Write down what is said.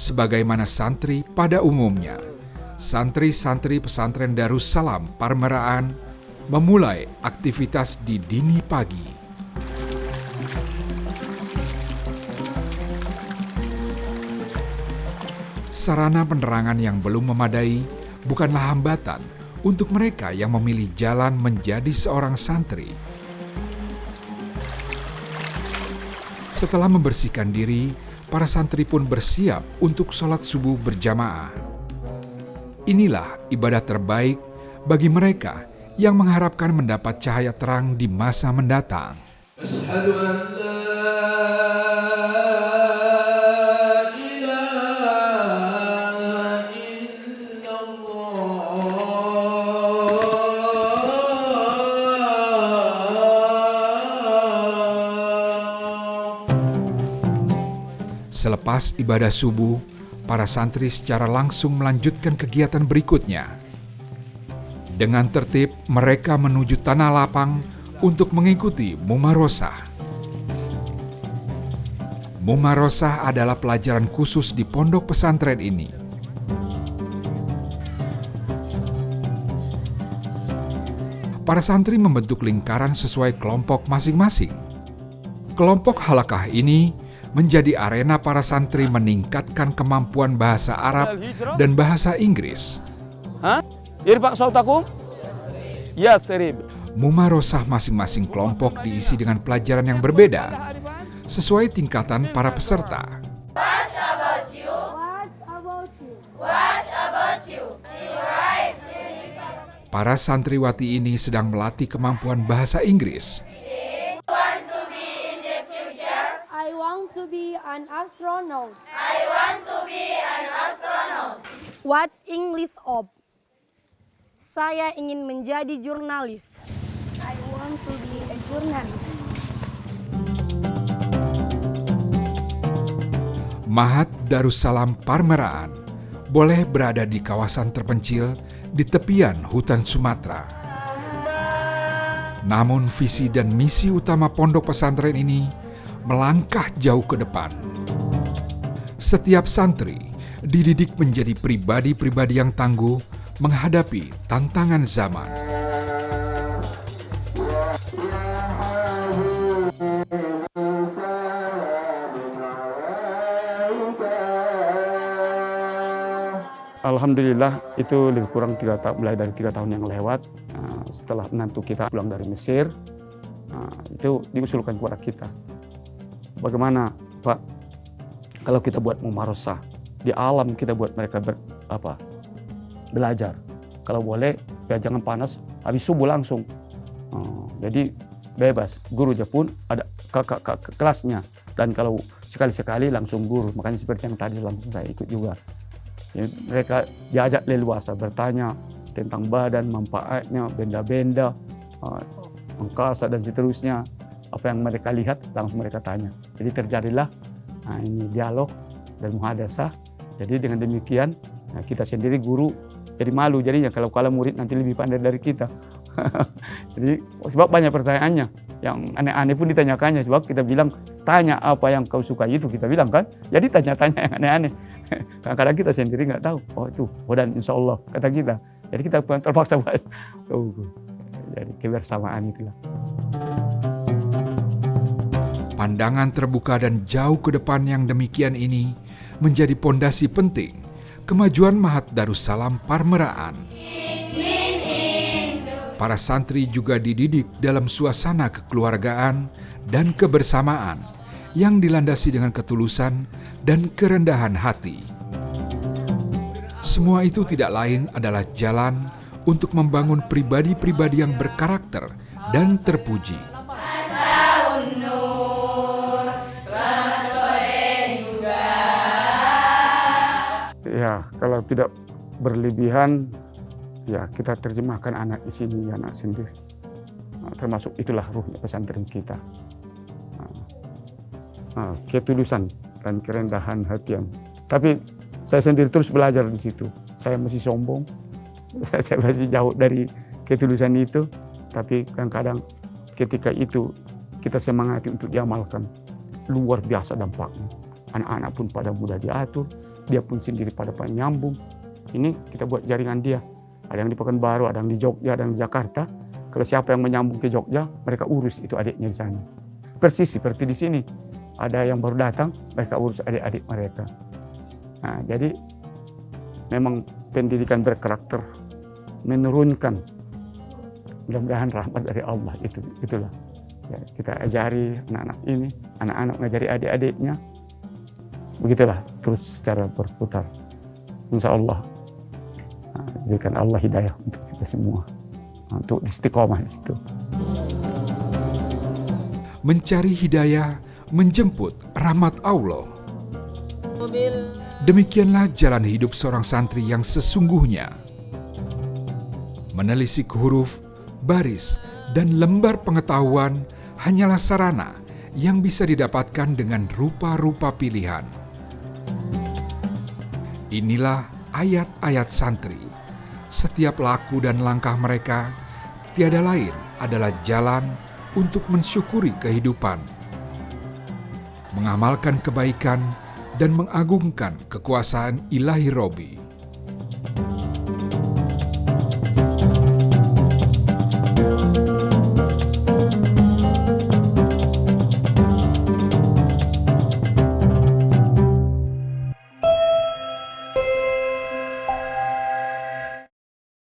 Sebagaimana santri pada umumnya, santri-santri pesantren Darussalam Parmeraan memulai aktivitas di dini pagi. Sarana penerangan yang belum memadai bukanlah hambatan untuk mereka yang memilih jalan menjadi seorang santri. Setelah membersihkan diri, para santri pun bersiap untuk sholat subuh berjamaah. Inilah ibadah terbaik bagi mereka yang mengharapkan mendapat cahaya terang di masa mendatang. Asyhadu an la ilaha illallah. Selepas ibadah subuh, para santri secara langsung melanjutkan kegiatan berikutnya. Dengan tertib, mereka menuju tanah lapang untuk mengikuti mumarosah. Mumarosah adalah pelajaran khusus di pondok pesantren ini. Para santri membentuk lingkaran sesuai kelompok masing-masing. Kelompok halakah ini menjadi arena para santri meningkatkan kemampuan bahasa Arab dan bahasa Inggris. Irfaq sautakum? Yasrib. Mumarosah masing-masing kelompok diisi dengan pelajaran yang berbeda, sesuai tingkatan para peserta. What about you? What about you? What about you? Para santriwati ini sedang melatih kemampuan bahasa Inggris. I want to be an astronaut. I want to be an astronaut. What English of? Saya ingin menjadi jurnalis. I want to be a journalist. Ma'had Darussalam Parmeraan boleh berada di kawasan terpencil di tepian hutan Sumatera. Namun visi dan misi utama pondok pesantren ini melangkah jauh ke depan. Setiap santri dididik menjadi pribadi-pribadi yang tangguh menghadapi tantangan zaman. Alhamdulillah itu lebih kurang 3 tahun, mulai dari 3 tahun yang lewat. Setelah menantu kita pulang dari Mesir, itu diusulkan kepada kita. Bagaimana Pak, kalau kita buat mumarosah di alam, kita buat mereka belajar. Kalau boleh, ya jangan panas, habis subuh langsung. Jadi bebas, gurunya pun ada kakak kelasnya. Dan kalau sekali-sekali langsung guru, makanya seperti yang tadi langsung saya ikut juga. Ya, mereka diajak leluasa bertanya tentang badan, manfaatnya, benda-benda, angkasa dan seterusnya. Apa yang mereka lihat langsung mereka tanya. Jadi terjadilah ini dialog dan muhadasah. Jadi dengan demikian kita sendiri guru jadi malu jadinya kalau murid nanti lebih pandai dari kita. Jadi sebab banyak pertanyaannya yang aneh-aneh pun ditanyakannya, sebab kita bilang tanya apa yang kau suka itu kita bilang kan. Jadi tanya-tanya yang aneh-aneh. Kadang-kadang kita sendiri nggak tahu. Oh itu, dan insya Allah kata kita. Jadi kita terpaksa buat. Jadi kebersamaan itulah. Pandangan terbuka dan jauh ke depan yang demikian ini menjadi pondasi penting kemajuan Ma'had Darussalam Parmeraan. Para santri juga dididik dalam suasana kekeluargaan dan kebersamaan yang dilandasi dengan ketulusan dan kerendahan hati. Semua itu tidak lain adalah jalan untuk membangun pribadi-pribadi yang berkarakter dan terpuji. Ya, kalau tidak berlebihan, ya kita terjemahkan anak di sini, anak sendiri. Termasuk itulah ruhnya pesantren kita. Ketulusan dan kerendahan hati. Tapi saya sendiri terus belajar di situ. Saya masih sombong, saya masih jauh dari ketulusan itu. Tapi kadang-kadang ketika itu kita semangati untuk diamalkan, luar biasa dampaknya. Anak-anak pun pada mudah diatur, dia pun sendiri pada penyambung. Ini kita buat jaringan dia. Ada yang di Pekanbaru, ada yang di Jogja, ada yang di Jakarta. Kalau siapa yang menyambung ke Jogja, mereka urus itu adiknya di sana. Persis seperti di sini. Ada yang baru datang, mereka urus adik-adik mereka. Nah, jadi memang pendidikan berkarakter menurunkan, mudah-mudahan rahmat dari Allah. Itulah. Ya, kita ajari anak-anak ini, anak-anak mengajari adik-adiknya. Begitulah terus secara berputar. Insya Allah berikan Allah hidayah untuk kita semua, untuk istiqomah di situ. Mencari hidayah, menjemput rahmat Allah. Demikianlah jalan hidup seorang santri yang sesungguhnya. Menelisik huruf, baris, dan lembar pengetahuan hanyalah sarana yang bisa didapatkan dengan rupa-rupa pilihan. Inilah ayat-ayat santri. Setiap laku dan langkah mereka tiada lain adalah jalan untuk mensyukuri kehidupan, mengamalkan kebaikan dan mengagungkan kekuasaan Ilahi Robi.